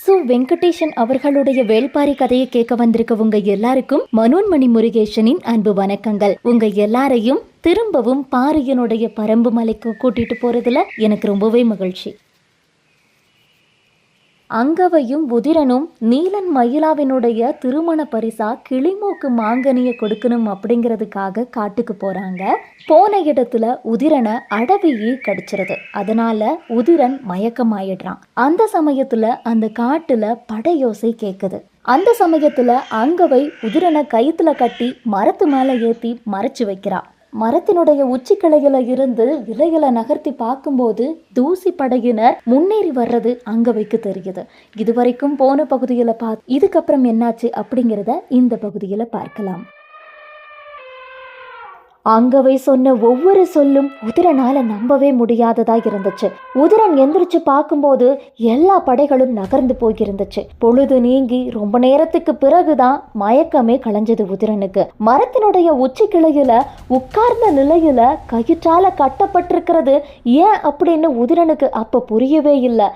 வெங்கடேஷன் அவர்களுடைய வேள்பாரி கதையை கேட்க வந்திருக்க உங்க எல்லாருக்கும் மனோன்மணி முருகேசனின் அன்பு வணக்கங்கள். உங்க எல்லாரையும் திரும்பவும் பாரியனுடைய பரம்பு மலைக்கு கூட்டிட்டு போறதுல எனக்கு ரொம்பவே மகிழ்ச்சி. அங்கவையும் உதிரனும் நீலன் மயிலாவினுடைய திருமண பரிசா கிளிமூக்கு மாங்கனிய கொடுக்கணும் அப்படிங்கிறதுக்காக காட்டுக்கு போறாங்க. போன இடத்துல உதிரனை அடவியே கடிச்சிருது. அதனால உதிரன் மயக்கமாயிடுறான். அந்த சமயத்துல அந்த காட்டுல படையோசை கேக்குது. அந்த சமயத்துல அங்கவை உதிரனை கயித்துல கட்டி மரத்து மேல ஏத்தி மறைச்சு வைக்கிறா. மரத்தினுடைய உச்சி கிளையில இருந்து இலைகளை நகர்த்தி பார்க்கும்போது தூசி படையினர் முன்னேறி வர்றது அங்கவைக்கு தெரியுது. இதுவரைக்கும் போன பகுதியில இதுக்கப்புறம் என்னாச்சு அப்படிங்கிறத இந்த பகுதியில பார்க்கலாம். அங்கவை சொன்ன ஒவ்வொரு சொல்லும் உதிரனால நம்பவே முடியாததா இருந்துச்சு. உதிரன் எந்திரிச்சு பார்க்கும்போது எல்லா படைகளும் நகர்ந்து போயிருந்துச்சு. பொழுது நீங்கி ரொம்ப நேரத்துக்கு பிறகுதான் மயக்கமே களைஞ்சது உதிரனுக்கு. மரத்தினுடைய உச்சி கிளையில உட்கார்ந்த நிலையில கயிற்றால கட்டப்பட்டிருக்கிறது ஏன் அப்படின்னு உதிரனுக்கு அப்ப புரியவே இல்லை.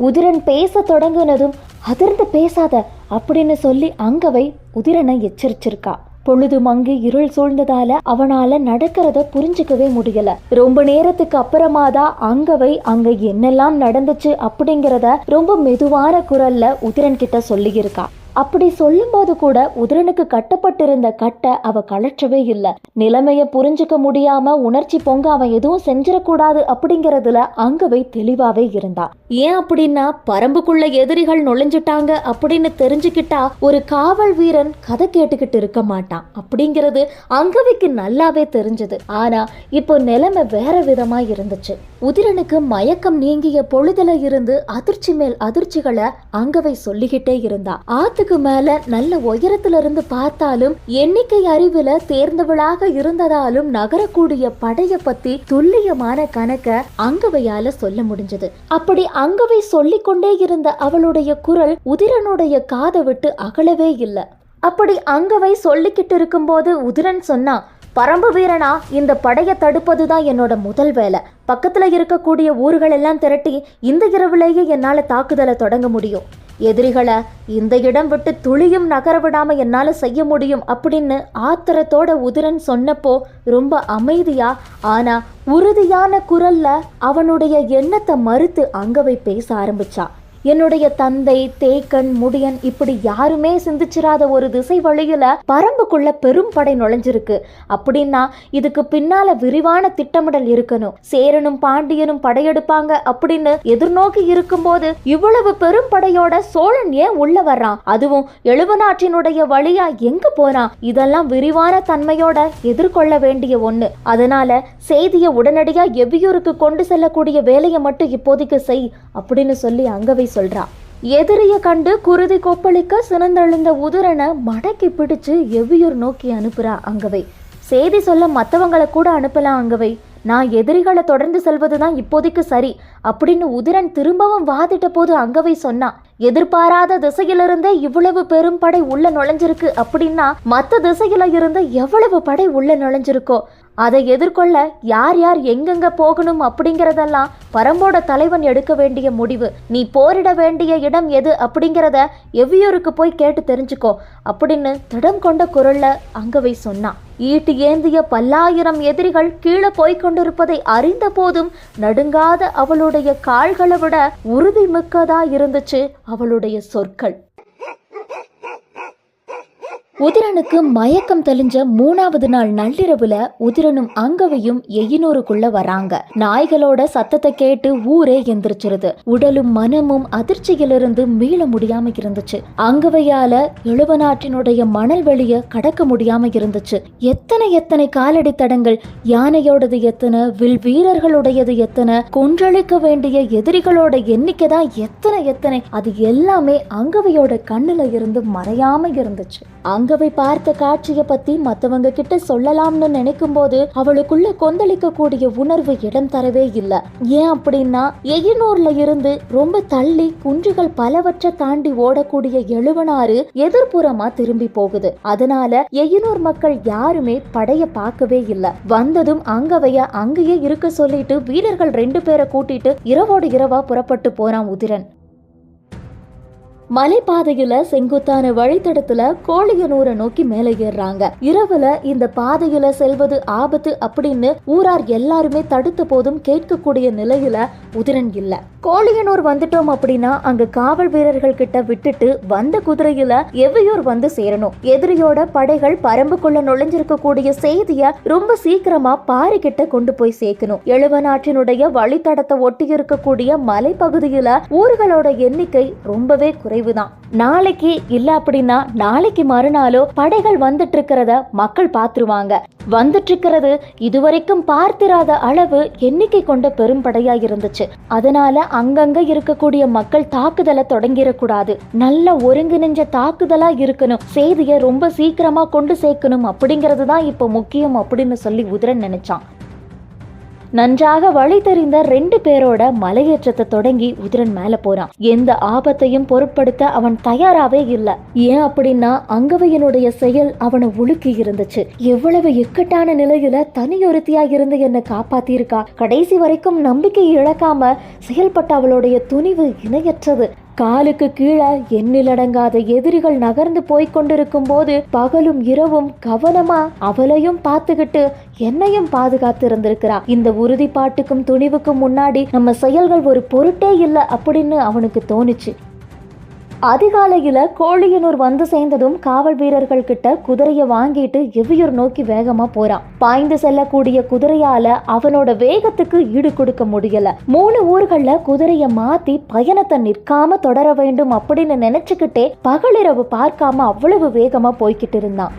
உதிரன் பேச தொடங்கினதும் அதிர்ந்து பேசாத அப்படின்னு சொல்லி அங்கவை உதிரனை எச்சரிச்சிருக்கா. பொழுது மங்கி இருள் சூழ்ந்ததால அவனால நடக்கிறத புரிஞ்சுக்கவே முடியல. ரொம்ப நேரத்துக்கு அப்புறமாதான் அங்கவை அங்க என்னெல்லாம் நடந்துச்சு அப்படிங்கிறத ரொம்ப மெதுவான குரல்ல உதிரன் கிட்ட சொல்லியிருக்கா. அப்படி சொல்லும் போது கூட உதிரனுக்கு கட்டப்பட்டிருந்த கட்டை அவ கழற்றவே இல்லை. நிலைமைய புரிஞ்சுக்க முடியாம உணர்ச்சி பொங்க அவன் எதுவும் செஞ்சிடக்கூடாது அப்படிங்கறதுல அங்கவை தெளிவாவே இருந்தா. ஏன் அப்படின்னா பரம்புக்குள்ள எதிரிகள் நுழைஞ்சிட்டாங்க அப்படின்னு தெரிஞ்சுக்கிட்டா ஒரு காவல் வீரன் கதை கேட்டுக்கிட்டு இருக்க மாட்டான் அப்படிங்கிறது அங்கவைக்கு நல்லாவே தெரிஞ்சது. ஆனா இப்போ நிலைமை வேற விதமா இருந்துச்சு. உதிரனுக்கு மயக்கம் நீங்கிய பொழுதுல இருந்து அதிர்ச்சி மேல் அதிர்ச்சிகளை அங்கவை சொல்லிக்கிட்டே இருந்தா. ஆத்துக்கு மேல நல்ல உயரத்துல இருந்து பார்த்தாலும் எண்ணிக்கை அறிவுல தேர்ந்தவளாக இருந்ததாலும் நகரக்கூடிய படைய பத்தி துல்லியமான கணக்க அங்கவையால சொல்ல முடிஞ்சது. அப்படி அங்கவை சொல்லிக் கொண்டே இருந்த அவளுடைய குரல் உதிரனுடைய காதை விட்டு அகலவே இல்லை. அப்படி அங்கவை சொல்லிக்கிட்டு இருக்கும் போது உதிரன் சொன்னா, பரம்பு வீரனா, இந்த படையை தடுப்பதுதான் என்னோட முதல் வேலை. பக்கத்துல இருக்கக்கூடிய ஊர்கள் எல்லாம் திரட்டி இந்த இரவுலேயே என்னால தாக்குதலை தொடங்க முடியும். எதிரிகளை இந்த இடம் விட்டு துளியும் நகர விடாம என்னால செய்ய முடியும் அப்படின்னு ஆத்திரத்தோட உதிரன் சொன்னப்போ ரொம்ப அமைதியா ஆனா உறுதியான குரல்ல அவனுடைய எண்ணத்தை மறுத்து அங்கவை பேச ஆரம்பிச்சா. என்னுடைய தந்தை, தேக்கன், முடியன் இப்படி யாருமே சிந்திச்சிராத ஒரு திசை வழியில பரம்புக்குள்ள பெரும் படை நுழைஞ்சிருக்கு. அப்படின்னா இதுக்கு பின்னால விரிவான திட்டமிடல் இருக்கணும். சேரனும் பாண்டியனும் படையெடுப்பாங்க அப்படின்னு எதிர்நோக்கி இருக்கும்போது இவ்வளவு பெரும் படையோட சோழன் ஏன் உள்ள வர்றான்? அதுவும் எழுவனாற்றினுடைய வழியா எங்க போறான்? இதெல்லாம் விரிவான தன்மையோட எதிர்கொள்ள வேண்டிய ஒண்ணு. அதனால செய்தியை உடனடியா எவ்வியூருக்கு கொண்டு செல்லக்கூடிய வேலையை மட்டும் இப்போதைக்கு செய் அப்படின்னு சொல்லி அங்கவை சொல்றா. எதிரிய கண்டு குருதி கொப்பளிக்க சினந்தெழுந்த உதிரனை மடக்கி பிடிச்சு எவ்வியூர் நோக்கி அனுப்புறா அங்கவை. செய்தி சொல்ல மற்றவங்களை கூட அனுப்பலாம் அங்கவை. நான் எதிரிகளை தொடர்ந்து செல்வதுதான் இப்போதைக்கு சரி அப்படின்னு உதிரன் திரும்பவும் வாதிட்ட போது அங்கவை சொன்னா, எதிர்பாராத திசையிலிருந்தே இவ்வளவு பெரும் படை உள்ள நுழைஞ்சிருக்கு அப்படின்னா மற்ற திசையில இருந்து எவ்வளவு படை உள்ள நுழைஞ்சிருக்கோ அதை எதிர்கொள்ள யார் யார் எங்கெங்க போகணும் அப்படிங்கிறதெல்லாம் பரம்போட தலைவன் எடுக்க வேண்டிய முடிவு. நீ போரிட வேண்டிய இடம் எது அப்படிங்கிறத எவ்வியூருக்கு போய் கேட்டு தெரிஞ்சுக்கோ அப்படின்னு திடம் கொண்ட குரல்ல அங்கவை சொன்னான். ஈட்டு ஏந்திய பல்லாயிரம் எதிரிகள் கீழே போய்கொண்டிருப்பதை அறிந்த போதும் நடுங்காத அவளுடைய கால்களை விட உறுதி மிக்கதா இருந்துச்சு அவளுடைய சொற்கள். உதிரனுக்கு மயக்கம் தெளிஞ்ச 3வது நாள் நள்ளிரவுல உதிரனும் அங்கவையும் எயினூருக்குள்ள வராங்க. நாய்களோட சத்தத்தை கேட்டு ஊரே எந்திரிச்சிருது. உடலும் மனமும் அதிர்ச்சியிலிருந்து மீள முடியாம இருந்துச்சு. அங்கவையால எழுவனாற்றினுடைய மணல் வெளிய கடக்க முடியாம இருந்துச்சு. எத்தனை காலடி தடங்கள், யானையோடது எத்தனை, வில் வீரர்களுடையது எத்தனை, கொன்றளிக்க வேண்டிய எதிரிகளோட எண்ணிக்கை தான் எத்தனை, அது எல்லாமே அங்கவையோட கண்ணுல இருந்து மறையாம இருந்துச்சு. அங்கவை பார்த்த காட்சியை பத்தி மத்தவங்க கிட்ட சொல்லலாம்னு நினைக்கும் போது அவளுக்குள்ள கொந்தளிக்க கூடிய உணர்வு இடம் தரவே இல்லை. ஏன் அப்படின்னா எயினூர்ல இருந்து ரொம்ப தள்ளி குன்றுகள் பலவற்றை தாண்டி ஓடக்கூடிய எழுவனாறு எதிர்ப்புறமா திரும்பி போகுது. அதனால எயினூர் மக்கள் யாருமே படைய பார்க்கவே இல்லை. வந்ததும் அங்கவைய அங்கேயே இருக்க சொல்லிட்டு வீரர்கள் 2 பேரை கூட்டிட்டு இரவோடு இரவா புறப்பட்டு போறான் உதிரன். மலைப்பாதையில செங்குத்தான வழித்தடத்துல கோழியனூரை நோக்கி மேலே ஏறுறாங்க. இரவுல இந்த பாதையில செல்வது ஆபத்து அப்படின்னு ஊரார் எல்லாருமே தடுத்த போதும் கேட்கக்கூடிய நிலையில உதிரன் இல்ல. கோழியனூர் வந்துட்டோம் அப்படின்னா அங்க காவல் வீரர்கள் கிட்ட விட்டுட்டு வந்த குதிரையில எவ்வையூர் வந்து சேரணும். எதிரியோட படைகள் பரம்புக்குள்ள நுழைஞ்சிருக்க கூடிய செய்திய ரொம்ப சீக்கிரமா பாரி கிட்ட கொண்டு போய் சேர்க்கணும். எழுவனாற்றினுடைய வழித்தடத்தை ஒட்டி இருக்கக்கூடிய மலைப்பகுதியில ஊர்களோட எண்ணிக்கை ரொம்பவே குறைவுதான். நாளைக்கு இல்ல அப்படின்னா நாளைக்கு மறுநாளோ படைகள் வந்துட்டு இருக்கிறத மக்கள் பார்த்துருவாங்க. வந்துட்டு இருக்கிறது இதுவரைக்கும் பார்த்திராத அளவு எண்ணிக்கை கொண்ட பெரும்படையா இருந்துச்சு. அதனால அங்கங்க இருக்கக்கூடிய மக்கள் தாக்குதலை தொடங்கிடக்கூடாது. நல்ல ஒருங்கிணைஞ்ச தாக்குதலா இருக்கணும். செய்தியை ரொம்ப சீக்கிரமா கொண்டு சேர்க்கணும் அப்படிங்கிறது தான் இப்போ முக்கியம் அப்படின்னு சொல்லி உதிரன் நினைச்சான். நன்றாக வழி தெரிந்த 2 பேரோட மலையேற்றத்தை தொடங்கி உதிரன் மேல போறான். எந்த ஆபத்தையும் பொருட்படுத்த அவன் தயாராவே இல்ல. ஏன் அப்படின்னா அங்கவையனுடைய செயல் அவனை உலுக்கி இருந்துச்சு. எவ்வளவு இக்கட்டான நிலையில தனியொருத்தியா இருந்து என்னை காப்பாத்திருக்கா. கடைசி வரைக்கும் நம்பிக்கை இழக்காம செயல்பட்ட அவளுடைய துணிவு இணையற்றது. காலுக்கு கீழே எண்ணிலடங்காத எதிரிகள் நகர்ந்து போய்கொண்டிருக்கும் போது பகலும் இரவும் கவனமா அவளையும் பார்த்துக்கிட்டு என்னையும் பாதுகாத்து இருந்திருக்கிறா. இந்த உறுதிப்பாட்டுக்கும் துணிவுக்கும் முன்னாடி நம்ம செயல்கள் ஒரு பொருட்டே இல்லை அப்படின்னு அவனுக்கு தோணுச்சு. அதிகாலையில கோழியனூர் வந்து சேர்ந்ததும் காவல் வீரர்கள் கிட்ட குதிரைய வாங்கிட்டு எவ்வியூர் நோக்கி வேகமா போறான். பாய்ந்து செல்லக்கூடிய குதிரையால அவனோட வேகத்துக்கு ஈடு கொடுக்க முடியல. 3 ஊர்கள்ல குதிரைய மாத்தி பயணத்தை நிற்காம தொடர வேண்டும் அப்படின்னு நினைச்சுக்கிட்டே பகலிரவு பார்க்காம அவ்வளவு வேகமா போய்கிட்டு இருந்தான்.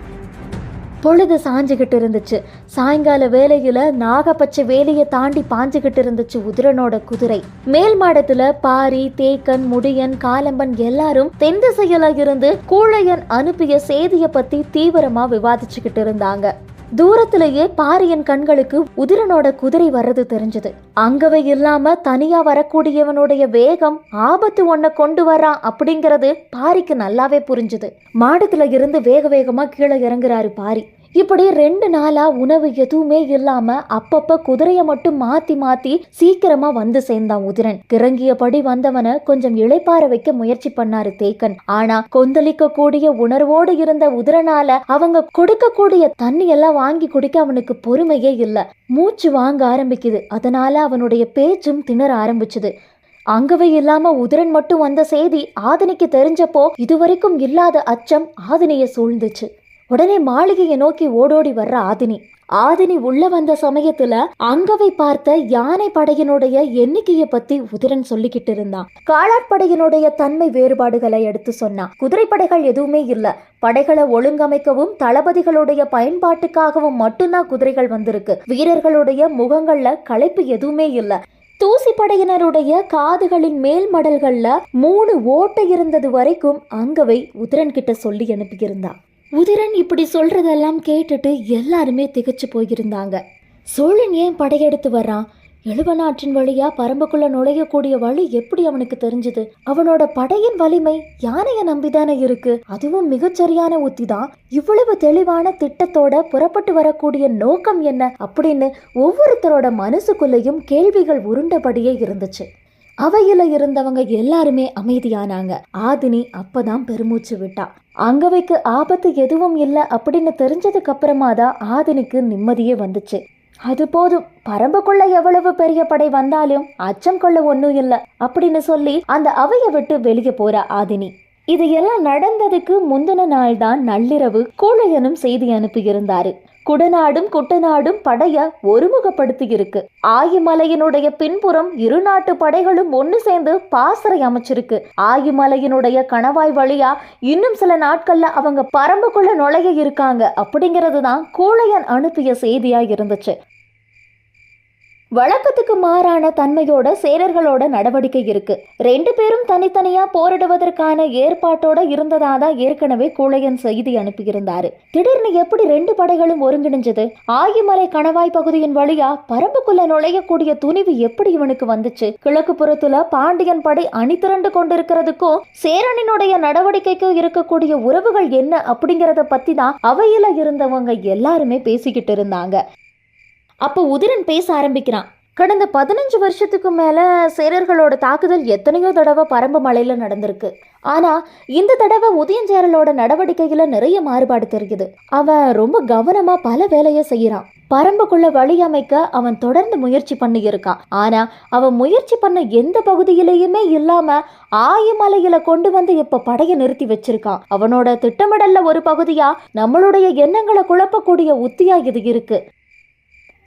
பொழுது சாஞ்சுகிட்டு இருந்துச்சு. சாயங்கால வேலையில நாகப்பச்சை வேலையை தாண்டி பாஞ்சுகிட்டு இருந்துச்சு உதிரனோட குதிரை. மேல் மாடத்துல பாரி, தேக்கன், முடியன், காலம்பன் எல்லாரும் தென் திசையில இருந்து கூழையன் அனுப்பிய செய்திய பத்தி தீவிரமா விவாதிச்சுக்கிட்டு இருந்தாங்க. தூரத்திலேயே பாரியின் கண்களுக்கு உதிரனோட குதிரை வர்றது தெரிஞ்சது. அங்கவே இல்லாம தனியா வரக்கூடியவனுடைய வேகம் ஆபத்து ஒன்ன கொண்டு வரான் அப்படிங்கிறது பாரிக்கு நல்லாவே புரிஞ்சுது. மாடத்துல இருந்து வேக வேகமா கீழே இறங்குறாரு பாரி. இப்படி 2 நாளா உணவு எதுவுமே இல்லாம அப்பப்ப குதிரைய மட்டும் மாத்தி மாத்தி சீக்கிரமா வந்து சேர்ந்தான் உதிரன். கிறங்கியபடி வந்தவன கொஞ்சம் இளைப்பாற வைக்க முயற்சி பண்ணாரு தேக்கன். ஆனா கொந்தளிக்க கூடிய உணர்வோடு இருந்த உதிரனால அவங்க கொடுக்கக்கூடிய தண்ணி எல்லாம் வாங்கி குடிக்க அவனுக்கு பொறுமையே இல்ல. மூச்சு வாங்க ஆரம்பிக்குது. அதனால அவனுடைய பேச்சும் திணற ஆரம்பிச்சுது. அங்கவே இல்லாம உதிரன் மட்டும் வந்த செய்தி ஆதினிக்கு தெரிஞ்சப்போ இதுவரைக்கும் இல்லாத அச்சம் ஆதினிய சூழ்ந்துச்சு. உடனே மாளிகையை நோக்கி ஓடோடி வர்ற ஆதினி உள்ள வந்த சமயத்துல அங்கவை பார்த்த யானை படையினுடைய எண்ணிக்கையை பத்தி உதிரன் சொல்லிக்கிட்டு இருந்தான். காலாட்படையினுடைய தன்மை வேறுபாடுகளை எடுத்து சொன்னான். குதிரைப்படைகள் எதுவுமே இல்ல. படைகளை ஒழுங்கமைக்கவும் தளபதிகளுடைய பயன்பாட்டுக்காகவும் மட்டும்தான் குதிரைகள் வந்திருக்கு. வீரர்களுடைய முகங்கள்ல களைப்பு எதுவுமே இல்ல. தூசி படையினருடைய காதுகளின் மேல் மடல்கள்ல 3 ஓட்டை இருந்தது வரைக்கும் அங்கவை உதிரன் கிட்ட சொல்லி அனுப்பியிருந்தான். உதிரன் இப்படி சொல்றதெல்லாம் கேட்டுட்டு எல்லாருமே திகைச்சு போயிருந்தாங்க. சோழன் ஏன் படையெடுத்து வர்றான்? எழுவனாற்றின் வழியா பரம்புக்குள்ள நுழையக்கூடிய வழி எப்படி அவனுக்கு தெரிஞ்சது? அவனோட படையின் வலிமை யானைய நம்பிதானே இருக்கு. அதுவும் மிகச்சரியான உத்திதான். இவ்வளவு தெளிவான திட்டத்தோட புறப்பட்டு வரக்கூடிய நோக்கம் என்ன அப்படின்னு ஒவ்வொருத்தரோட மனசுக்குள்ளேயும் கேள்விகள் உருண்டபடியே இருந்துச்சு. அவையில இருந்தவங்க எல்லாருமே அமைதியானாங்க. ஆதினி அப்பதான் பெருமூச்சு விட்டா. அங்கவைக்கு ஆபத்து எதுவும் இல்லை அப்படின்னு தெரிஞ்சதுக்கு அப்புறமா தான் ஆதினிக்கு நிம்மதியே வந்துச்சு. அது போதும், பரம்புக்குள்ள எவ்வளவு பெரிய படை வந்தாலும் அச்சம் கொள்ள ஒன்னும் இல்லை அப்படின்னு சொல்லி அந்த அவையை விட்டு வெளியே போறா ஆதினி. இது எல்லாம் நடந்ததுக்கு முந்தின நாள் தான் நள்ளிரவு கூழையனும் செய்தி அனுப்பியிருந்தாரு. குடநாடும் குட்டநாடும் படைய ஒருமுகப்படுத்தி இருக்கு. ஆயிமலையினுடைய பின்புறம் 2 நாட்டு படைகளும் ஒன்னு சேர்ந்து பாசறை அமைச்சிருக்கு. ஆயிமலையினுடைய கணவாய் வழியா இன்னும் சில நாட்கள்ல அவங்க பரம்புக்குள்ள நுழைய இருக்காங்க அப்படிங்கிறது தான் கூழையன் அனுப்பிய செய்தியா இருந்துச்சு. வழக்கத்துக்கு மாறான தன்மையோட சேரர்களோட நடவடிக்கை இருக்கு. 2 பேரும் தனித்தனியா போரிடுவதற்கான ஏற்பாட்டோட இருந்ததாதான் ஏற்கனவே கூழையன் செய்தி அனுப்பியிருந்தாரு. திடீர்னு எப்படி 2 படைகளும் ஒருங்கிணைஞ்சது? ஆயிமலை கணவாய் பகுதியின் வழியா பரம்புக்குள்ள நுழையக்கூடிய துணிவு எப்படி இவனுக்கு வந்துச்சு? கிழக்கு புறத்துல பாண்டியன் படை அணிதிரண்டு கொண்டிருக்கிறதுக்கும் சேரனினுடைய நடவடிக்கைக்கும் இருக்கக்கூடிய உறவுகள் என்ன அப்படிங்கறத பத்தி தான் அவையில இருந்தவங்க எல்லாருமே பேசிக்கிட்டு இருந்தாங்க. அப்போ உதிரன் பேச ஆரம்பிக்கிறான். கடந்த 15 வருஷத்துக்கு மேல சேரர்களோட தாக்குதல் எத்தனையோ தடவை பரம்பு மலையில நடந்திருக்கு. ஆனா இந்த தடவை உதயஞ்சேரலோட நடவடிக்கையில நிறைய மாறுபாடு தெரியுது. அவன் ரொம்ப கவனமா பல வேலையை செய்யறான். பரம்புக்குள்ள வழி அமைக்க அவன் தொடர்ந்து முயற்சி பண்ணி இருக்கான். ஆனா அவன் முயற்சி பண்ண எந்த பகுதியிலையுமே இல்லாம ஆயமலையில கொண்டு வந்து இப்ப படைய நிறுத்தி வச்சிருக்கான். அவனோட திட்டமிடல்ல ஒரு பகுதியா நம்மளுடைய எண்ணங்களை குழப்பக்கூடிய உத்தியா இது இருக்கு.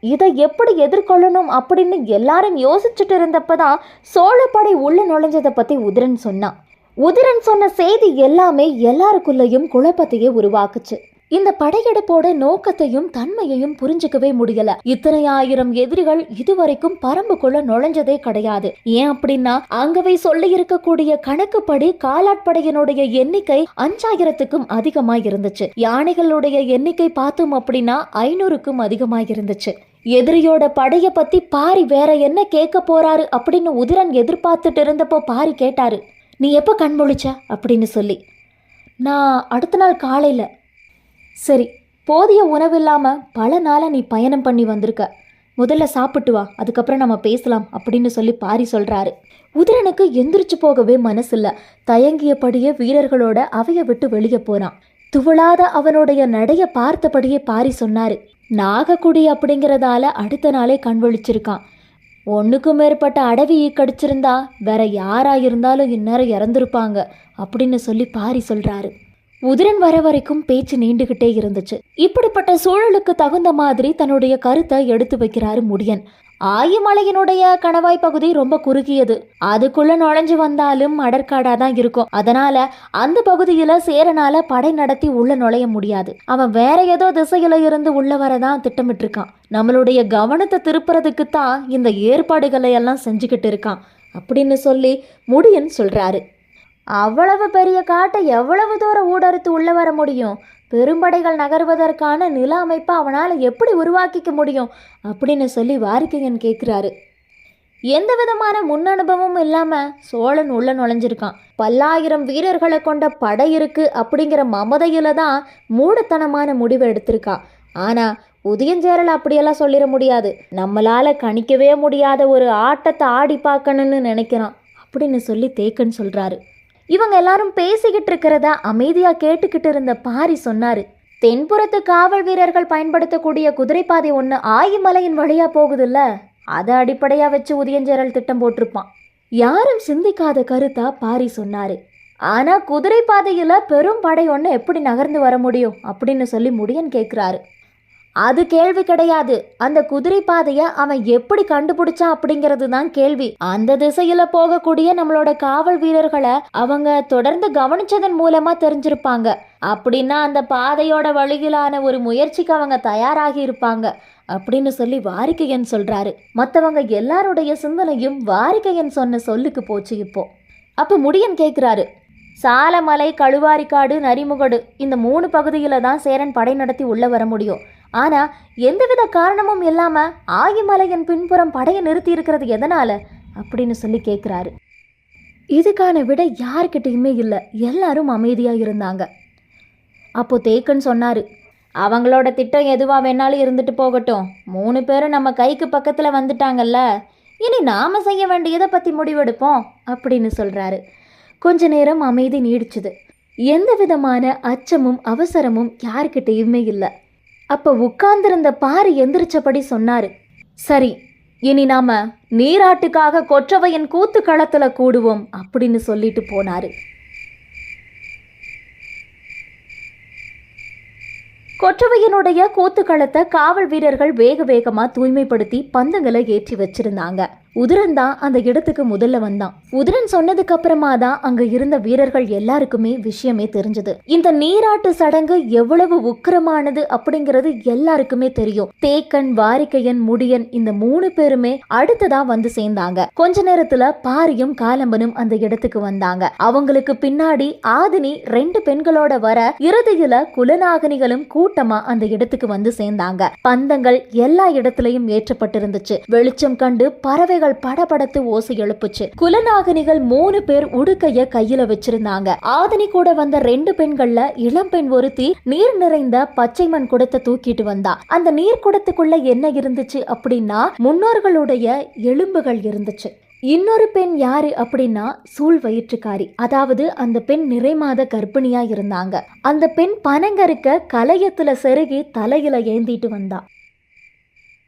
இதை எப்படி எதிர்கொள்ளணும் அப்படின்னு எல்லாரும் யோசிச்சுட்டு இருந்தப்பதான் சோழப்படை உள்ள நுழைஞ்சதை பத்தி உதிரன் சொன்னான். உதிரன் சொன்ன செய்தி எல்லாமே எல்லாருக்குள்ளேயும் குழப்பத்தையே உருவாக்குச்சு. இந்த படையெடுப்போட நோக்கத்தையும் தன்மையையும் புரிஞ்சுக்கவே முடியல. இத்தனை ஆயிரம் எதிரிகள் இதுவரைக்கும் பரம்புக்குள்ள நுழைஞ்சதே கிடையாது. ஏன் அப்படின்னா அங்கவே சொல்லி இருக்கக்கூடிய கணக்குப்படி காலாட்படையினுடைய எண்ணிக்கை 5000க்கும் அதிகமா இருந்துச்சு. யானைகளுடைய எண்ணிக்கை பார்த்தோம் அப்படின்னா 500க்கும் அதிகமா இருந்துச்சு. எதிரியோட படைய பத்தி பாரி வேற என்ன கேட்க போறாரு அப்படின்னு உதிரன் எதிர்பார்த்துட்டு இருந்தப்போ பாரி கேட்டாரு, நீ எப்போ கண்முழிச்ச அப்படின்னு சொல்லி. நான் அடுத்த நாள் காலையில். சரி, போதிய உணவு இல்லாமல் பல நாளாக நீ பயணம் பண்ணி வந்திருக்க, முதல்ல சாப்பிட்டு வா, அதுக்கப்புறம் நம்ம பேசலாம் அப்படின்னு சொல்லி பாரி சொல்கிறாரு. உதிரனுக்கு எந்திரிச்சு போகவே மனசில்லை. தயங்கியபடியே வீரர்களோட அவையை விட்டு வெளியே போனான். துவளாத அவனுடைய நடைய பார்த்தபடியே பாரி சொன்னாரு, நாகக்குடி அப்படிங்கிறதால அடுத்த நாளே கண் விழிச்சிருக்கான். ஒன்றுக்கும் மேற்பட்ட அடவி கடிச்சிருந்தா வேற யாரா இருந்தாலும் இந்நேரம் இறந்துருப்பாங்க அப்படின்னு சொல்லி பாரி சொல்றாரு. உதிரன் வர வரைக்கும் பேச்சு நீண்டுகிட்டே இருந்துச்சு. இப்படிப்பட்ட சூழலுக்கு தகுந்த மாதிரி தன்னுடைய கருத்தை எடுத்து வைக்கிறாரு முடியன். ஆயமலையினுடைய கணவாய் பகுதி ரொம்ப குறுகியது. அதுக்குள்ள நுழைஞ்சு வந்தாலும் அடற்காடா தான் இருக்கும். அதனால அந்த பகுதியில சேரனால படை நடத்தி உள்ள நுழைய முடியாது. அவன் வேற ஏதோ திசையில இருந்து உள்ள வரதான் திட்டமிட்டு இருக்கான். நம்மளுடைய கவனத்தை திருப்புறதுக்கு தான் இந்த ஏற்பாடுகளை எல்லாம் செஞ்சுக்கிட்டு இருக்கான் அப்படின்னு சொல்லி முடியன் சொல்றாரு. அவ்வளவு பெரிய காட்டை எவ்வளவு தூரம் ஊடறுத்து உள்ள வர முடியும்? பெரும்படைகள் நகர்வதற்கான நில அமைப்பை அவனால் எப்படி உருவாக்கிக்க முடியும் அப்படின்னு சொல்லி வாரிக்கையன் கேட்குறாரு. எந்த விதமான முன் அனுபவமும் இல்லாமல் சோழன் உள்ள நுழைஞ்சிருக்கான். 10,000 வீரர்களை கொண்ட படை இருக்கு அப்படிங்கிற மமதையில தான் மூடத்தனமான முடிவை எடுத்திருக்கான். ஆனால் உதயஞ்சேரல் அப்படியெல்லாம் சொல்லிட முடியாது. நம்மளால கணிக்கவே முடியாத ஒரு ஆட்டத்தை ஆடி பார்க்கணும்னு நினைக்கிறான் அப்படின்னு சொல்லி தேக்கன் சொல்றாரு. இவங்க எல்லாரும் பேசிக்கிட்டு இருக்கிறத அமைதியா கேட்டுக்கிட்டு இருந்த பாரி சொன்னாரு, தென்புறத்து காவல் வீரர்கள் பயன்படுத்தக்கூடிய குதிரைப்பாதை ஒன்று ஆயமலையின் வழியா போகுதுல்ல, அதை அடிப்படையா வச்சு உதயஞ்சேரல் திட்டம் போட்டிருப்பான். யாரும் சிந்திக்காத கருத்தா பாரி சொன்னாரு. ஆனா குதிரைப்பாதையில பெரும் படை ஒன்று எப்படி நகர்ந்து வர முடியும் அப்படின்னு சொல்லி முடியன் கேட்கிறாரு. அது கேள்வி கிடையாது. அந்த குதிரை பாதைய அவன் எப்படி கண்டுபிடிச்சான் அப்படிங்கிறது தான் கேள்வி. அந்த திசையில போகக்கூடிய நம்மளோட காவல் வீரர்களை அவங்க தொடர்ந்து கவனிச்சதன் மூலமா தெரிஞ்சிருப்பாங்க. அப்படின்னா அந்த பாதையோட வழியிலான ஒரு முயற்சிக்கு அவங்க தயாராகி இருப்பாங்க அப்படின்னு சொல்லி வாரிக்கையன் சொல்றாரு. மற்றவங்க எல்லாருடைய சிந்தனையும் வாரிக்கையன் சொன்ன சொல்லுக்கு போச்சு. இப்போ அப்ப முடியன் கேட்கிறாரு, சாலமலை, கழுவாரிக்காடு, நரிமுகடு இந்த 3 பகுதியில தான் சேரன் படை நடத்தி உள்ள வர முடியும். ஆனா எந்தவித காரணமும் இல்லாம ஆயமலையின் பின்புறம் படையை நிறுத்தி இருக்கிறது எதனால அப்படின்னு சொல்லி கேட்கிறாரு. இதுக்கான விட யார்கிட்டயுமே இல்லை. எல்லாரும் அமைதியா இருந்தாங்க. அப்போ தேக்கன் சொன்னாரு, அவங்களோட திட்டம் எதுவா வேணாலும் இருந்துட்டு போகட்டும். 3 பேரும் நம்ம கைக்கு பக்கத்துல வந்துட்டாங்கல்ல, இனி நாம செய்ய வேண்டியதை பத்தி முடிவெடுப்போம் அப்படின்னு சொல்றாரு. கொஞ்ச நேரம் அமைதி நீடிச்சுது. எந்த விதமான அச்சமும் அவசரமும் யார்கிட்டயுமே இல்லை. அப்ப உட்கார்ந்திருந்த பாரி எந்திரிச்சபடி சொன்னாரு, சரி, இனி நாம நீராட்டுக்காக கொற்றவையின் கூத்து களத்துல கூடுவோம் அப்படின்னு சொல்லிட்டு போனாரு. கொற்றவையினுடைய கூத்துக்களத்தை காவல் வீரர்கள் வேக வேகமா தூய்மைப்படுத்தி பந்தங்களை ஏற்றி வச்சிருந்தாங்க. உதிரன் தான் அந்த இடத்துக்கு முதல்ல வந்தான். உதிரன் சொன்னதுக்கு அப்புறமா தான் அங்க இருந்த வீரர்கள் எல்லாருக்குமே விஷயமே தெரிஞ்சது. இந்த நீராட்டு சடங்கு எவ்வளவு உக்கிரமானது அப்படிங்கிறது எல்லாருக்குமே தெரியும். தேக்கன், வாரிக்கையன், முடியன் இந்த 3 பேருமே அடுத்ததா வந்து சேர்ந்தாங்க. கொஞ்ச நேரத்துல பாரியும் காலம்பனும் அந்த இடத்துக்கு வந்தாங்க. அவங்களுக்கு பின்னாடி ஆதினி 2 பெண்களோட வர இறுதியில குலநாகனிகளும் கூட்டமா அந்த இடத்துக்கு வந்து சேர்ந்தாங்க. பந்தங்கள் எல்லா இடத்துலயும் ஏற்றப்பட்டிருந்துச்சு. வெளிச்சம் கண்டு பறவை உருண்டைகள் படபடத்து ஓசை எழுப்புச்சு. குலநாகினிகள் 3 பேர் உடுக்கைய கையில வச்சிருந்தாங்க. ஆதினி கூட வந்த 2 பெண்கள்ல இளம்பெண் ஒருத்தி நீர் நிறைந்த பச்சை மண் குடத்தை தூக்கிட்டு வந்தா. அந்த நீர் குடத்துக்குள்ள என்ன இருந்துச்சு அப்படின்னா முன்னோர்களுடைய எலும்புகள் இருந்துச்சு. இன்னொரு பெண் யாரு அப்படின்னா சூழ் வயிற்றுக்காரி. அதாவது அந்த பெண் நிறைமாத கர்ப்பிணியா இருந்தாங்க. அந்த பெண் பனங்கருக்க கலையத்துல செருகி தலையில ஏந்திட்டு வந்தா.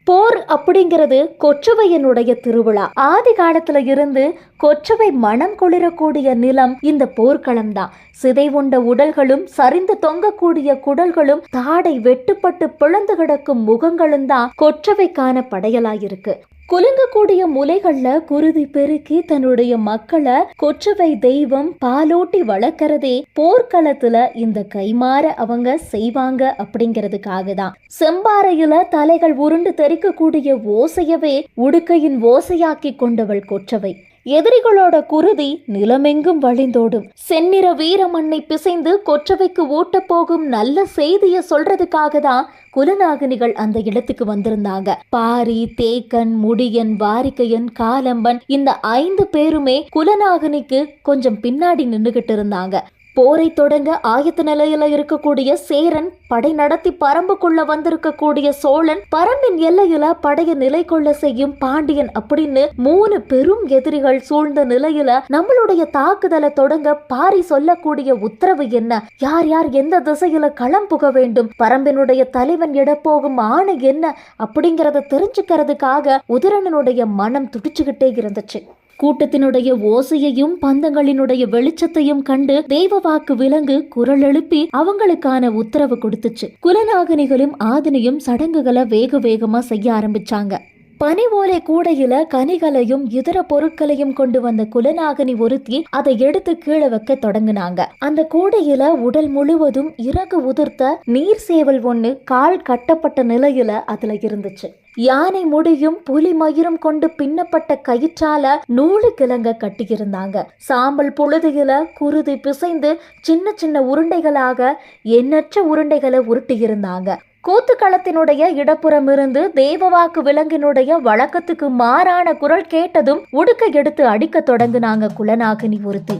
போர் அப்படிங்கிறது கொற்றவையனுடைய திருவிழா. ஆதி காலத்துல இருந்து கொற்றவை மனம் குளிரக்கூடிய நிலம் இந்த போர்க்களம் தான். சிதைவுண்ட உடல்களும் சரிந்து தொங்கக்கூடிய குடல்களும் தாடை வெட்டுப்பட்டு பிளந்து கிடக்கும் முகங்களும் தான் கொற்றவைக்கான படையலாயிருக்கு. குலுங்கக்கூடிய முலைகள்ல குருதி பெருக்கி தன்னுடைய மக்களை கொற்றவை தெய்வம் பாலூட்டி வளர்க்கறதே போர்க்களத்துல இந்த கைமாற அவங்க செய்வாங்க அப்படிங்கிறதுக்காக தான். செம்பாறையில தலைகள் உருண்டு தெரிக்கக்கூடிய ஓசையவே உடுக்கையின் ஓசையாக்கி கொண்டவள் கொற்றவை. எதிரிகளோட குருதி நிலமெங்கும் வழிந்தோடும். செந்நிற வீர மண்ணை பிசைந்து கொற்றவைக்கு ஊட்ட போகும் நல்ல செய்திய சொல்றதுக்காக தான் குலநாகினிகள் அந்த இடத்துக்கு வந்திருந்தாங்க. பாரி, தேக்கன், முடியன், வாரிக்கையன், காலம்பன் இந்த 5 பேருமே குலநாகினிக்கு கொஞ்சம் பின்னாடி நின்னுகிட்டு இருந்தாங்க. போரை தொடங்க ஆயத்த நிலையில இருக்கக்கூடிய சேரன், படை நடத்தி பரம்புக்குள்ள வந்திருக்கக்கூடிய சோழன், பரம்பின் எல்லையில படைய நிலை கொள்ள செய்யும் பாண்டியன் அப்படின்னு 3 பெரும் எதிரிகள் சூழ்ந்த நிலையில நம்மளுடைய தாக்குதலை தொடங்க பாரி சொல்லக்கூடிய உத்தரவு என்ன? யார் யார் எந்த திசையில களம் புக வேண்டும்? பரம்பினுடைய தலைவன் எட போகும் ஆணை என்ன அப்படிங்கறத தெரிஞ்சுக்கிறதுக்காக உதிரனுடைய மனம் துடிச்சுக்கிட்டே இருந்துச்சு. கூட்டத்தினுடைய ஓசையையும் பந்தங்களினுடைய வெளிச்சத்தையும் கண்டு தெய்வவாக்கு விலங்கு குரல் எழுப்பி அவங்களுக்கான உத்தரவு கொடுத்துச்சு. குலநாகினிகளும் ஆதினியும் சடங்குகளை வேக வேகமா செய்ய ஆரம்பிச்சாங்க. பனி ஓலை கூடையில கனிகளையும் இதர பொருட்களையும் கொண்டு வந்த குலநாகினி ஒருத்தி அதை எடுத்து கீழே வைக்க தொடங்கினாங்க. அந்த கூடையில உடல் முழுவதும் இறகு உதிர்த்த நீர் சேவல் ஒண்ணு கால் கட்டப்பட்ட நிலையில அதுல இருந்துச்சு. யானை முடியும் புலி மயிரும் கொண்டு பின்னப்பட்ட கயிற்றால நூலு கிழங்க கட்டியிருந்தாங்க. சாம்பல் பொழுதுல குருதி பிசைந்து சின்ன சின்ன உருண்டைகளாக எண்ணற்ற உருண்டைகளை உருட்டியிருந்தாங்க. கூத்துக்களத்தினுடைய இடப்புறம் இருந்து தேவவாக்கு விலங்கினுடைய வழக்கத்துக்கு மாறான குரல் கேட்டதும் உடுக்க எடுத்து அடிக்க தொடங்குனாங்க குலநாகினி ஒருத்தி.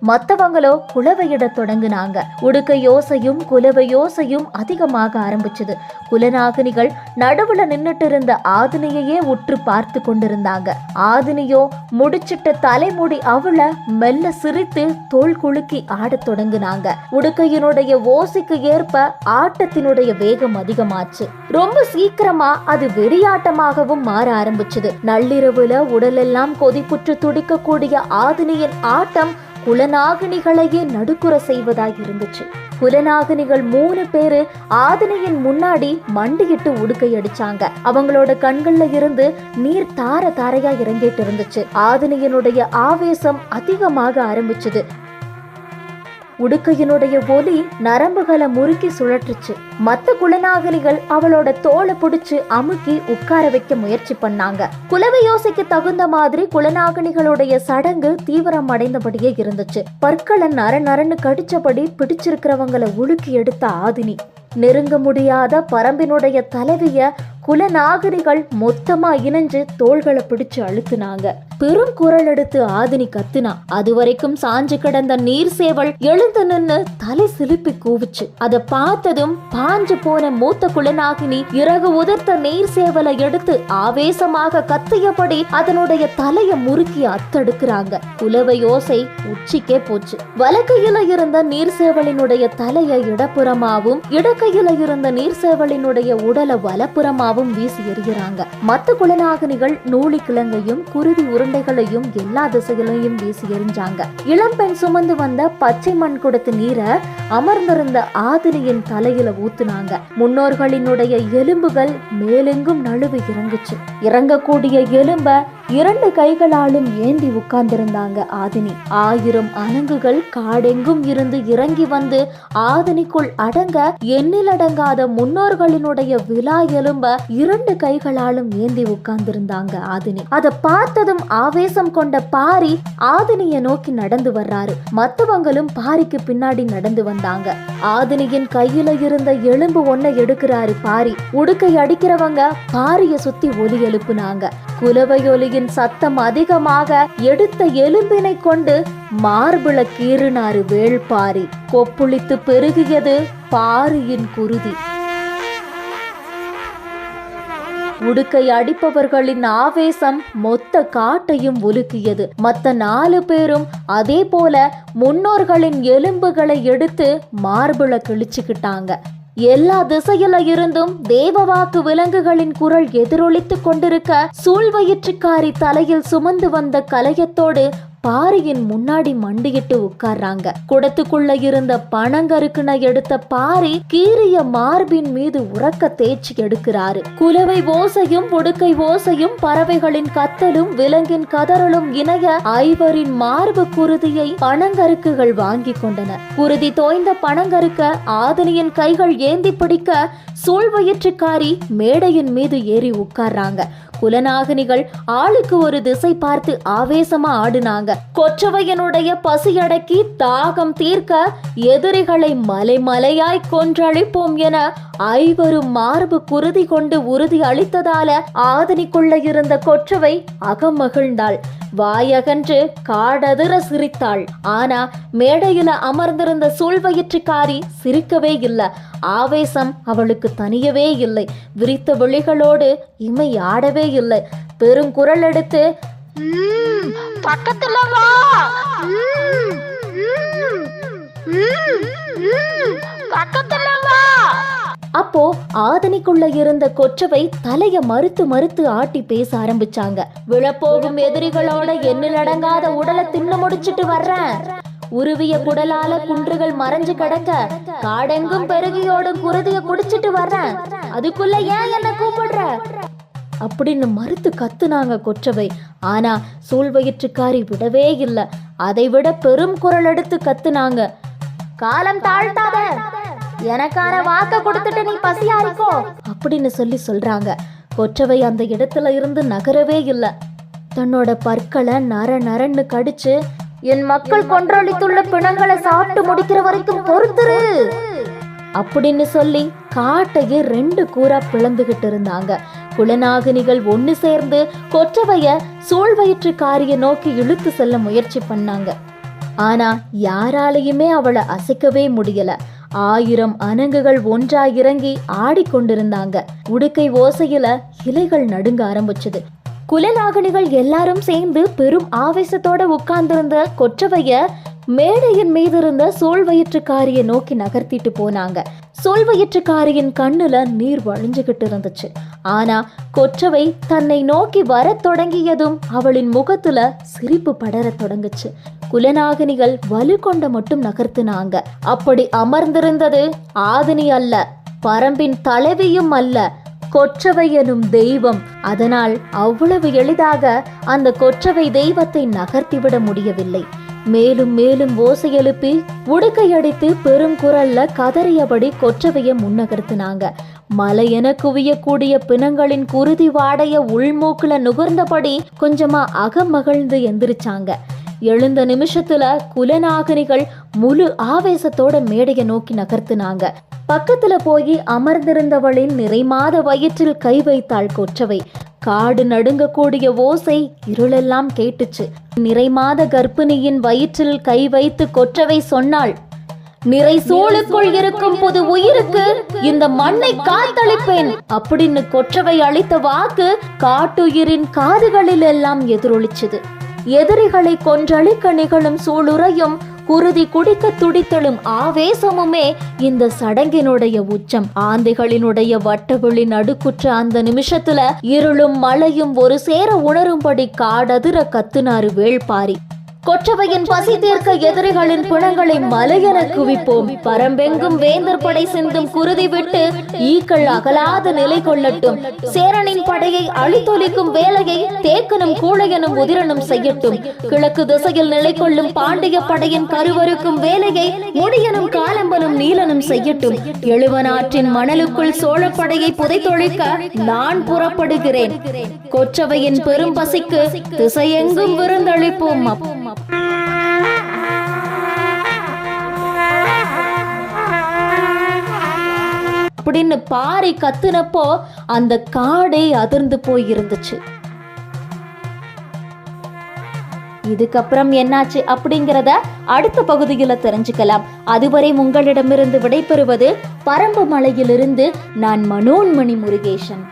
மத்தவங்களோ குலவையிட தொடங்கினாங்க. உடுக்க யோசையும் குலவை யோசையும் அதிகமாக ஆரம்பிச்சது. குலநாகினிகள் நடுவுல நின்னுட்டு இருந்த ஆதினியையே உற்று பார்த்து கொண்டிருந்தாங்க. ஆதினியோ முடிச்சிட்ட தலைமுடி அவள மெல்ல சிரித்து தோல் குலுக்கி ஆடத் தொடங்கினாங்க. உடுக்கையினுடைய ஓசைக்கு ஏற்ப ஆட்டத்தினுடைய வேகம் அதிகமாச்சு. ரொம்ப சீக்கிரமா அது வெறியாட்டமாகவும் மாற ஆரம்பிச்சது. நள்ளிரவுல உடலெல்லாம் கொதிப்புற்று துடிக்கக்கூடிய ஆதினியின் ஆட்டம் குலநாகினிகளையே நடுக்குற செய்வதாய் இருந்துச்சு. குலநாகினிகள் 3 பேரு ஆதினியின் முன்னாடி மண்டியிட்டு உடுக்கை அடிச்சாங்க. அவங்களோட கண்கள்ல இருந்து நீர் தார தாரையா இறங்கிட்டு இருந்துச்சு. ஆதினியனுடைய ஆவேசம் அதிகமாக ஆரம்பிச்சது. உடுக்கையினுடைய ஒலி நரம்புகளை முறுக்கி சுழற்றுச்சு. மத்த குலநாகினிகள் அவளோட தோலை பிடிச்சு அமுக்கி உட்கார வைக்க முயற்சி பண்ணாங்க. குலவை யோசைக்கு தகுந்த மாதிரி குலநாகினிகளுடைய சடங்கு தீவிரம் அடைந்தபடியே இருந்துச்சு. பற்களை நர நரன்னு கடிச்சபடி பிடிச்சிருக்கிறவங்களை உலுக்கி எடுத்த ஆதினி நெருங்க முடியாத பரம்பினுடைய தலைவிய குலநாகினிகள் மொத்தமா இணைஞ்சு தோள்களை பிடிச்சு அழுத்துனாங்க. பெரும் குரல் எடுத்து ஆதினி கத்துனா. அது வரைக்கும் சாஞ்சு கிடந்த நீர் சேவல் எழுந்து நின்னு தலை சிலுப்பி கூவுச்சு. அதை பார்த்ததும் பாஞ்சு போன மூத்த குலநாகினி இறகு உதிர்த்த நீர் சேவலை எடுத்து ஆவேசமாக கத்தியபடி அதனுடைய தலைய முறுக்கி அத்தெடுக்கிறாங்க. குலவை யோசை உச்சிக்கே போச்சு. வலக்கையில இருந்த நீர் சேவலினுடைய தலைய இடப்புறமாவும் இடக்கையில இருந்த நீர் சேவலினுடைய உடலை வலப்புறமாவும் வீசி எறிகிறாங்க. மத்த குலநாகினிகள் நூலி கிழங்கையும் குருதி உருண்டைகளையும் எல்லா திசைகளையும் வீசி எறிஞ்சாங்க. இளம்பெண் சுமந்து வந்த பச்சை மண் குடத்து நீரை அமர்ந்திருந்த ஆதினியின் தலையில ஊத்துனாங்க. முன்னோர்களினுடைய எலும்புகள் மேலெங்கும் நழுவி இறங்குச்சு. இறங்கக்கூடிய எலும்ப 2 கைகளாலும் ஏந்தி உட்கார்ந்திருந்தாங்க ஆதினி. 1000 அணங்குகள் காடெங்கும் இருந்து இறங்கி வந்து ஆதினிக்குள் அடங்க எண்ணிலடங்காத முன்னோர்களினுடைய விழா எலும்ப 2 கைகளாலும் ஏந்தி உட்கார்ந்திருந்தாங்க ஆதினி. அதை பார்த்ததும் ஆவேசம் கொண்ட பாரி ஆதினியை நோக்கி நடந்து வர்றாரு. மத்தவங்களும் பாரிக்கு பின்னாடி நடந்து வந்தாங்க. ஆதினியின் கையில இருந்த எலும்பு ஒன்ன எடுக்கிறாரு பாரி. உடுக்கை அடிக்கிறவங்க பாரிய சுத்தி ஒலி எழுப்புனாங்க. குலவை ஒலியின் சத்தம் அதிகமாக எடுத்த எலும்பினை கொண்டு மார்பிள கீறினாரு வேள்பாரி. கொப்புளித்து பெருகியது பாரியின் குருதி. உடுக்கை அடிப்பவர்களின் ஆவேசம் மொத்த காட்டையும் உலுக்கியது. மத்த 4 பேரும் அதே போல முன்னோர்களின் எலும்புகளை எடுத்து மார்பிள கிழிச்சுக்கிட்டாங்க. எல்லா திசையில இருந்தும் தேவவாக்கு விலங்குகளின் குரல் எதிரொலித்து கொண்டிருக்க சூழ்வயிற்றுக்காரி தலையில் சுமந்து வந்த கலையத்தோடு பாரியின் முன்னாடி மண்டியிட்டு உட்கார்றாங்க. குடத்துக்குள்ள இருந்த பனங்கருக்குனை எடுத்த பாரி கீரிய மார்பின் மீது உறக்க தேய்ச்சி எடுக்கிறாரு. குலவை ஓசையும் உடுக்கை ஓசையும் பறவைகளின் கத்தலும் விலங்கின் கதறலும் இணைய ஐவரின் மார்பு குருதியை பனங்கருக்குகள் வாங்கி கொண்டன. குருதி தோய்ந்த பனங்கருக்க ஆதினியின் கைகள் ஏந்தி பிடிக்க சூழ்வயிற்றுக்காரி மேடையின் மீது ஏறி உட்கார்றாங்க. குலநாகினிகள் ஆளுக்கு ஒரு திசை பார்த்து ஆவேசமா ஆடுனாங்க. கொற்றவையனுடைய பசியடக்கி தாகம் தீர்க்க எதிரிகளை மலை மலையாய் கொன்றழிப்போம் என ஐவரும் மார்பு குருதி கொண்டு உறுதி அளித்ததால ஆதினிக்குள்ள இருந்த கொற்றவை அகமகிழ்ந்தாள். வாயகன்று காடதிர சிரித்தாள். ஆனா மேடையில அமர்ந்திருந்த சூழ்வயிற்றுக்காரி சிரிக்கவே இல்லை. ஆவேசம் அவளுக்கு தனியவே இல்லை. விரித்த விழிகளோடு இமை ஆடவே இல்லை. பெருங்குரல் எடுத்து பக்கத்துல வா, பக்கத்துல வா. அப்போ ஆதினிக்குள்ள இருந்த கொற்றவை தலைய மறுத்து மறுத்து ஆட்டி பேச ஆரம்பிச்சாங்க. விழப்போகும் எதிரிகளோட எண்ணிலடங்காத உடலை தின்னு முடிச்சிட்டு வர்றேன். உருவிய குடலால குன்றுகள் மறைஞ்சு கிடக்க காடெங்கும் பெருகியோடும் குருதிய குடிச்சிட்டு வர்றேன். அதுக்குள்ள ஏன் என்ன கூப்பிடுற அப்படின்னு மறுத்து கத்துனாங்க கொற்றவை. ஆனா சூழ்வயிற்றுக்காரி விடவே இல்லை. அதை விட பெரும் குரல் எடுத்து கத்துனாங்க. காலம் தாழ்த்தாத, எனக்கான வாக்க கொடுத்துட்டு நீ பசியாரிக்கோ அப்படின்னு சொல்றாங்க. கொற்றவை அந்த இடத்துல இருந்து நகரவே இல்லை. தன்னோட பற்களை நர நரன்னு கடிச்சு என் மக்கள் கொன்றளித்துள்ள பிணங்களை சாப்பிட்டு முடிக்கிற வரைக்கும் பொறுத்துரு அப்படின்னு சொல்லி காட்டையே 2 கூறா பிளந்துகிட்டு இருந்தாங்க. குலநாகினிகள் ஒன்னு சேர்ந்து கொற்றவைய சூழ்வயிற்றுக்காரிய நோக்கி இழுத்து செல்ல முயற்சி பண்ணாங்க. ஆனா யாராலையுமே அவளை அசைக்கவே முடியல. 1000 அணங்குகள் ஒன்றாய் இறங்கி ஆடிக்கொண்டிருந்தாங்க. உடுக்கை ஓசையில இலைகள் நடுங்க ஆரம்பிச்சது. குலநாகினிகள் எல்லாரும் சேர்ந்து பெரும் ஆவேசத்தோட உட்கார்ந்திருந்த கொற்றவைய மேடையின் மீது இருந்த சோழ்வயிற்றுக்காரிய நோக்கி நகர்த்திட்டு போனாங்க. சோழ்வயிற்றுக்காரியின் கண்ணுல நீர் வழிஞ்சுகிட்டு இருந்துச்சு. ஆனா கொற்றவை தன்னை நோக்கி வர தொடங்கியதும் அவளின் முகத்துல சிரிப்பு படர தொடங்குச்சு. குலநாகினிகள் வலு கொண்ட மட்டும் நகர்த்தினாங்க. அப்படி அமர்ந்திருந்தது ஆதினி அல்ல, பரம்பின் தலைவியும் அல்ல, கொற்றவை எனும் தெய்வம். அதனால் அவ்வளவு எளிதாக அந்த கொற்றவை தெய்வத்தை நகர்த்திவிட முடியவில்லை. மேலும் மேலும் ஓசை எழுப்பி உடுக்கையடித்து பெருங்குரல்ல கதறியபடி கொற்றவைய முன்னகர்த்தினாங்க. மலையென குவியக்கூடிய பிணங்களின் குருதி வாடைய உள்மூக்குல நுகர்ந்தபடி கொஞ்சமா அகமகிழ்ந்து எந்திரிச்சாங்க. எழுந்த நிமிஷத்துல குலநாகினிகள் முழு ஆவேசத்தோட மேடைய நோக்கி நகர்த்தினாங்க. பக்கத்துல போய் அமர்ந்திருந்தவளின் நிறைமாத வயிற்றில் கை வைத்தாள் கொற்றவை. காடு நடுங்கக்கூடிய ஓசை இருளெல்லாம் கேட்டுச்சு. நிறைமாத கர்ப்பிணியின் வயிற்றில் கை வைத்து கொற்றவை சொன்னாள், நிறை சூழுக்குள் இருக்கும் புது உயிருக்கு இந்த மண்ணை காத்தளிப்பேன் அப்படின்னு கொற்றவை அளித்த வாக்கு காட்டுயிரின் காதுகளில் எல்லாம் எதிரொலிச்சது. எதிரிகளை கொன்றளிக்க நிகழும் சூளுரையும் குருதி குடிக்க துடித்தலும் ஆவேசமுமே இந்த சடங்கினுடைய உச்சம். ஆந்தைகளினுடைய வட்டவெளி நடுக்குற்ற அந்த நிமிஷத்துல இருளும் மழையும் ஒரு சேர உணரும்படி காடதிர கத்துனாரு வேள்பாரி. கொற்றவையின் பசி தீர்க்க எதிரிகளின் பிணங்களை மலையென குவிப்போம். பரம்பெங்கும் வேந்தர் படை சிந்தும் குருதி விட்டு ஈக்கள் அகலாத நிலை கொள்ளட்டும். சேரனின் படையை அழித்தொலிக்கும் வேலையை தேக்கனும் கூழையனும் உதிரனும் செய்யட்டும். கிழக்கு திசையில் நிலை கொள்ளும் பாண்டிய படையின் கருவறுக்கும் வேலையை முடியனும் காலம்பனும் நீலனும் செய்யட்டும். எழுவனாற்றின் மணலுக்குள் சோழப்படையை புதைத்தொழிக்க நான் புறப்படுகிறேன். கொற்றவையின் பெரும் பசிக்கு திசையெங்கும் விருந்தளிப்போம். அப்படின்னு பாரி கத்துனப்போ அந்த காடே அதிர்ந்து போயிருந்துச்சு. இதுக்கப்புறம் என்னாச்சு அப்படிங்கிறத அடுத்த பகுதியில் தெரிஞ்சுக்கலாம். அதுவரை உங்களிடமிருந்து விடைபெறுவது பரம்பு மலையிலிருந்து நான் மனோன்மணி முருகேசன்.